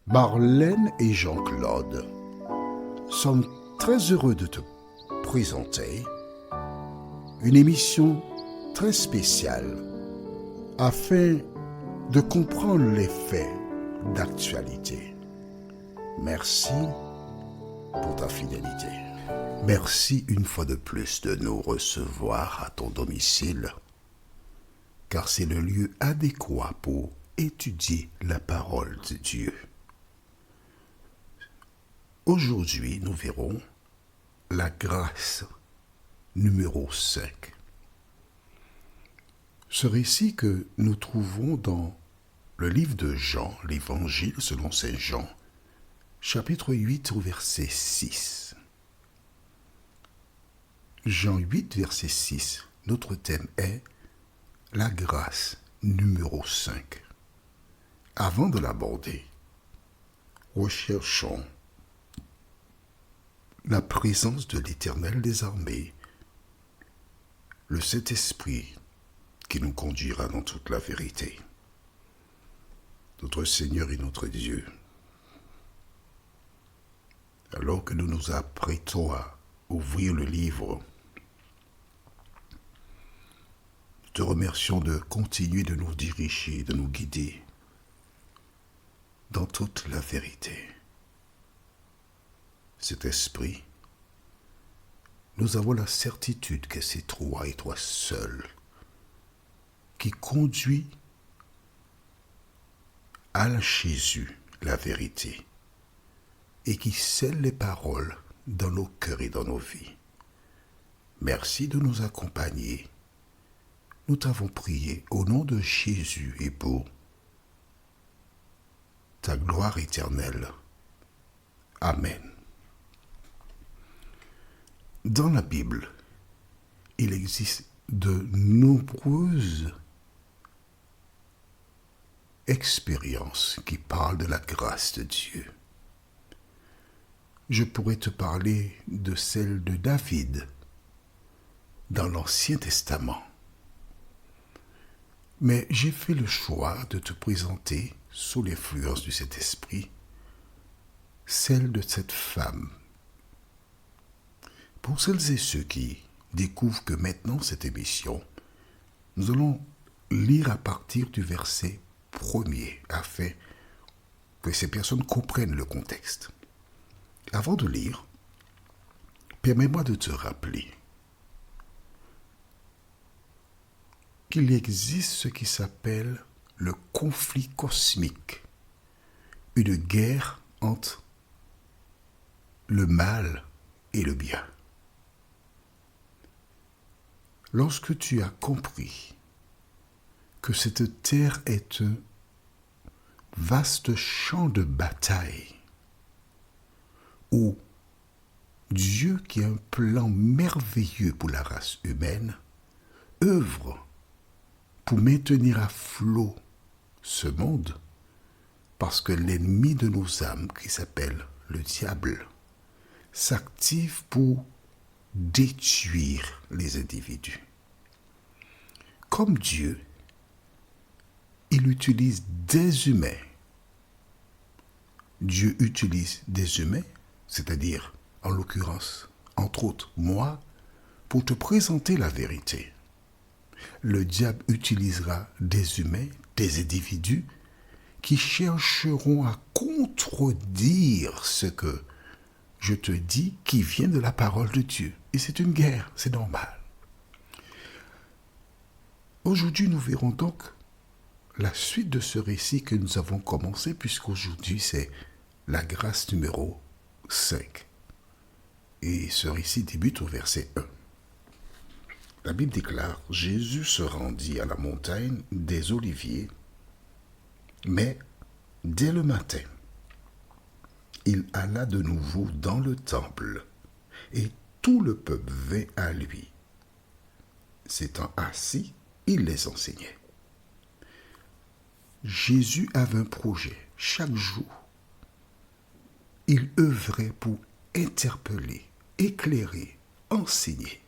Marlène et Jean-Claude sommes très heureux de te présenter une émission très spéciale afin de comprendre les faits d'actualité. Merci pour ta fidélité. Merci une fois de plus de nous recevoir à ton domicile, car c'est le lieu adéquat pour étudier la parole de Dieu. Aujourd'hui, nous verrons la grâce numéro 5. Ce récit que nous trouvons dans le livre de Jean, l'évangile selon saint Jean, chapitre 8 au verset 6. Jean 8, verset 6, notre thème est la grâce numéro 5. Avant de l'aborder, recherchons la présence de l'Éternel des armées, le Saint-Esprit qui nous conduira dans toute la vérité. Notre Seigneur et notre Dieu, alors que nous nous apprêtons à ouvrir le livre, nous te remercions de continuer de nous diriger, de nous guider dans toute la vérité. Cet esprit, nous avons la certitude que c'est toi et toi seul qui conduit à Jésus la vérité et qui scelle les paroles dans nos cœurs et dans nos vies. Merci de nous accompagner. Nous t'avons prié au nom de Jésus et pour ta gloire éternelle. Amen. Dans la Bible, il existe de nombreuses expériences qui parlent de la grâce de Dieu. Je pourrais te parler de celle de David dans l'Ancien Testament. Mais j'ai fait le choix de te présenter, sous l'influence du Saint-Esprit, celle de cette femme. Pour celles et ceux qui découvrent que maintenant cette émission, nous allons lire à partir du verset 1er afin que ces personnes comprennent le contexte. Avant de lire, permets-moi de te rappeler qu'il existe ce qui s'appelle le conflit cosmique, une guerre entre le mal et le bien. Lorsque tu as compris que cette terre est un vaste champ de bataille, où Dieu, qui a un plan merveilleux pour la race humaine, œuvre pour maintenir à flot ce monde, parce que l'ennemi de nos âmes, qui s'appelle le diable, s'active pour détruire les individus. Comme Dieu, il utilise des humains. Dieu utilise des humains, c'est-à-dire, en l'occurrence, entre autres, moi, pour te présenter la vérité. Le diable utilisera des humains, des individus, qui chercheront à contredire ce que je te dis qui vient de la parole de Dieu. Et c'est une guerre, c'est normal. Aujourd'hui, nous verrons donc la suite de ce récit que nous avons commencé, puisqu'aujourd'hui, c'est la grâce numéro 5. Et ce récit débute au verset 1. La Bible déclare, « Jésus se rendit à la montagne des Oliviers, mais dès le matin, il alla de nouveau dans le temple, et tout le peuple vint à lui. S'étant assis, il les enseignait. » Jésus avait un projet. Chaque jour, il œuvrait pour interpeller, éclairer, enseigner.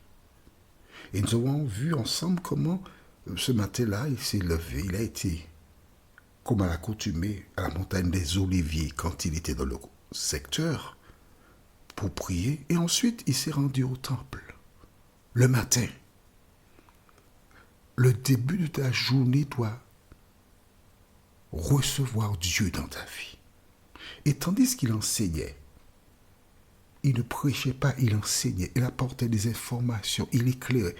Et nous avons vu ensemble comment ce matin-là, il s'est levé, il a été comme à l'accoutumée, à la montagne des Oliviers quand il était dans le secteur pour prier. Et ensuite, il s'est rendu au temple. Le matin, le début de ta journée doit recevoir Dieu dans ta vie. Et tandis qu'il enseignait, il ne prêchait pas, il enseignait, il apportait des informations, il éclairait.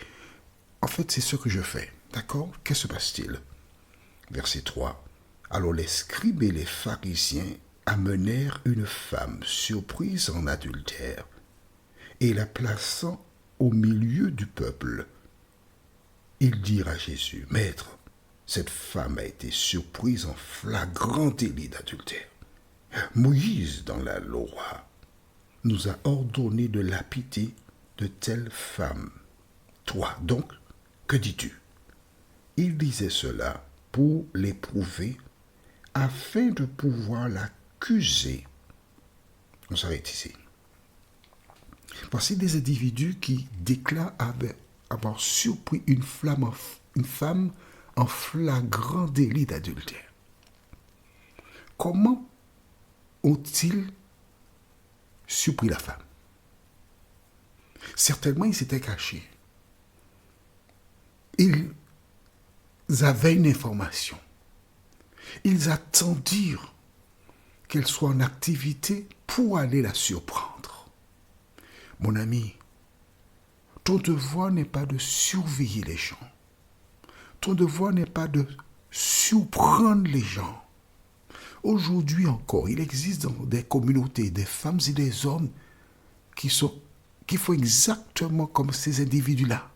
En fait, c'est ce que je fais. D'accord? Que se passe-t-il? Verset 3. Alors les scribes et les pharisiens amenèrent une femme surprise en adultère et la plaçant au milieu du peuple. Ils dirent à Jésus, Maître, cette femme a été surprise en flagrant délit d'adultère. Moïse, dans la loi, nous a ordonné de lapider de telles femmes. Toi, donc, que dis-tu? Il disait cela pour l'éprouver, afin de pouvoir l'accuser. On s'arrête ici. Voici des individus qui déclarent avoir surpris une femme en flagrant délit d'adultère. Comment ont-ils surpris la femme? Certainement, ils s'étaient cachés. Ils avaient une information. Ils attendirent qu'elle soit en activité pour aller la surprendre. Mon ami, ton devoir n'est pas de surveiller les gens. Ton devoir n'est pas de surprendre les gens. Aujourd'hui encore, il existe dans des communautés des femmes et des hommes qui font exactement comme ces individus-là.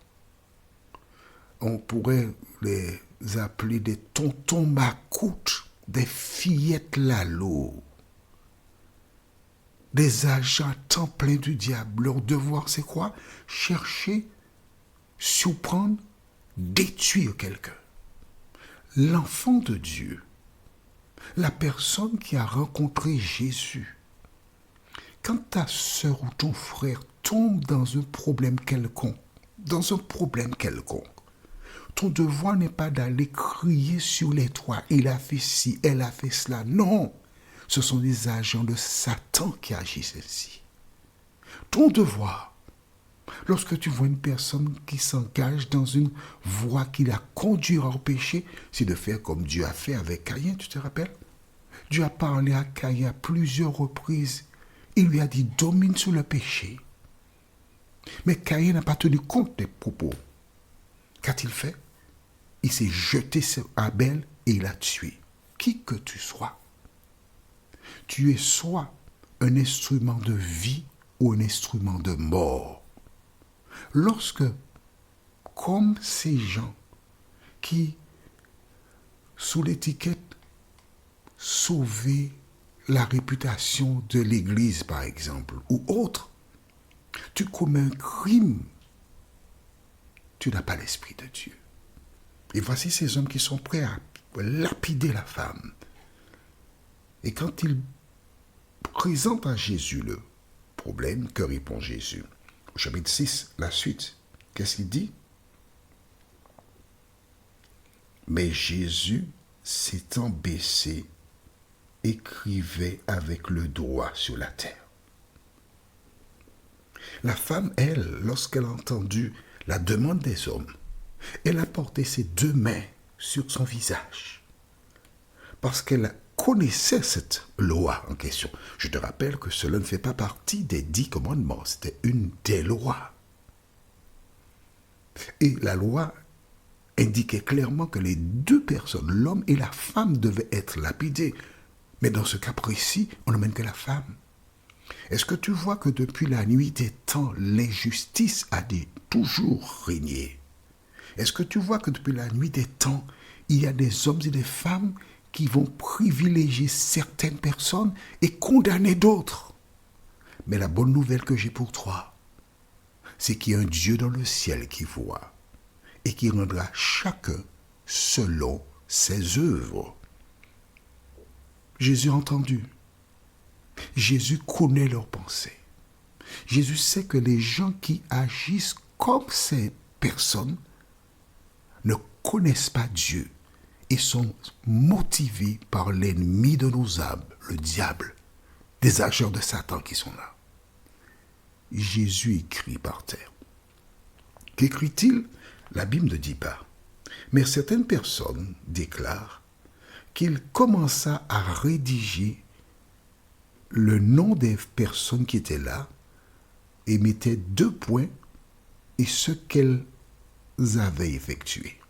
On pourrait les appeler des tontons macoutes, des fillettes lalo, des agents à temps plein du diable. Leur devoir, c'est quoi? Chercher, surprendre, détruire quelqu'un. L'enfant de Dieu, la personne qui a rencontré Jésus, quand ta sœur ou ton frère tombe dans un problème quelconque, ton devoir n'est pas d'aller crier sur les toits. Il a fait ci, elle a fait cela. Non, ce sont des agents de Satan qui agissent ainsi. Ton devoir, lorsque tu vois une personne qui s'engage dans une voie qui la conduira au péché, c'est de faire comme Dieu a fait avec Caïn, tu te rappelles? Dieu a parlé à Caïn à plusieurs reprises. Il lui a dit, domine sur le péché. Mais Caïn n'a pas tenu compte des propos. Qu'a-t-il fait? Il s'est jeté sur Abel et il l'a tué. Qui que tu sois, tu es soit un instrument de vie ou un instrument de mort. Lorsque, comme ces gens qui, sous l'étiquette sauver la réputation de l'Église, par exemple, ou autre, tu commets un crime, tu n'as pas l'Esprit de Dieu. Et voici ces hommes qui sont prêts à lapider la femme. Et quand ils présentent à Jésus le problème, que répond Jésus? Au chapitre 6, la suite, qu'est-ce qu'il dit? Mais Jésus, s'étant baissé, écrivait avec le doigt sur la terre. La femme, elle, lorsqu'elle a entendu la demande des hommes, elle a porté ses deux mains sur son visage parce qu'elle connaissait cette loi en question. Je te rappelle que cela ne fait pas partie des 10 commandements, c'était une des lois. Et la loi indiquait clairement que les deux personnes, l'homme et la femme, devaient être lapidés. Mais dans ce cas précis, on ne mène que la femme. Est-ce que tu vois que depuis la nuit des temps, l'injustice a toujours régné? Est-ce que tu vois que depuis la nuit des temps, il y a des hommes et des femmes qui vont privilégier certaines personnes et condamner d'autres? Mais la bonne nouvelle que j'ai pour toi, c'est qu'il y a un Dieu dans le ciel qui voit et qui rendra chacun selon ses œuvres. Jésus a entendu. Jésus connaît leurs pensées. Jésus sait que les gens qui agissent comme ces personnes ne connaissent pas Dieu et sont motivés par l'ennemi de nos âmes, le diable, des agents de Satan qui sont là. Jésus écrit par terre. Qu'écrit-il? La Bible ne dit pas. Mais certaines personnes déclarent qu'il commença à rédiger le nom des personnes qui étaient là et mettait 2 points et ce qu'elles avaient effectué.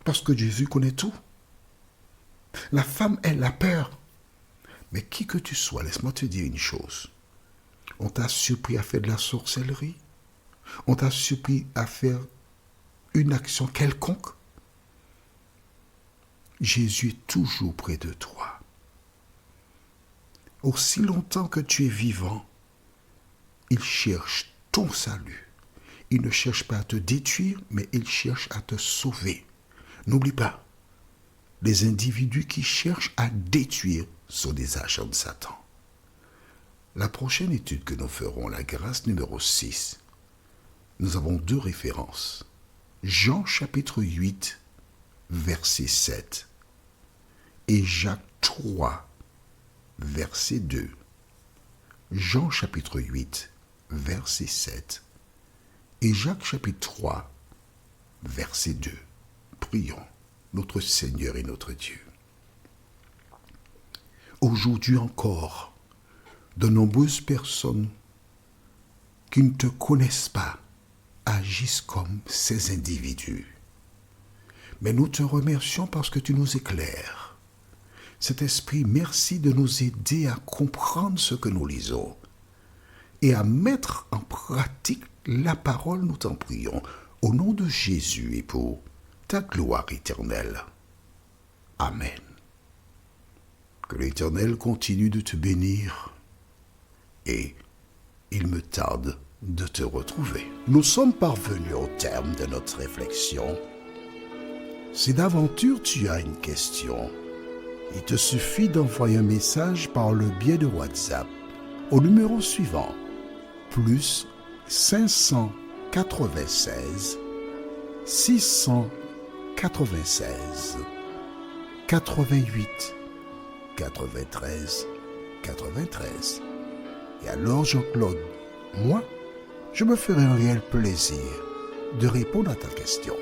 Parce que Jésus connaît tout. La femme, elle a peur. Mais qui que tu sois, laisse-moi te dire une chose. On t'a surpris à faire de la sorcellerie. On t'a surpris à faire une action quelconque. Jésus est toujours près de toi. Aussi longtemps que tu es vivant, il cherche ton salut. Il ne cherche pas à te détruire, mais il cherche à te sauver. N'oublie pas, les individus qui cherchent à détruire sont des agents de Satan. La prochaine étude que nous ferons, la grâce numéro 6, nous avons 2 références. Jean chapitre 8, verset 7 et Jacques 3, verset 2. Jean chapitre 8, verset 7 et Jacques chapitre 3, verset 2. Prions notre Seigneur et notre Dieu. Aujourd'hui encore, de nombreuses personnes qui ne te connaissent pas agissent comme ces individus. Mais nous te remercions parce que tu nous éclaires. Cet esprit, merci de nous aider à comprendre ce que nous lisons et à mettre en pratique la parole, nous t'en prions, au nom de Jésus et pour ta gloire éternelle. Amen. Que l'Éternel continue de te bénir et il me tarde de te retrouver. Nous sommes parvenus au terme de notre réflexion. Si d'aventure tu as une question, il te suffit d'envoyer un message par le biais de WhatsApp au numéro suivant, plus 596 696 88 93 93. Et alors Jean-Claude, moi, je me ferai un réel plaisir de répondre à ta question.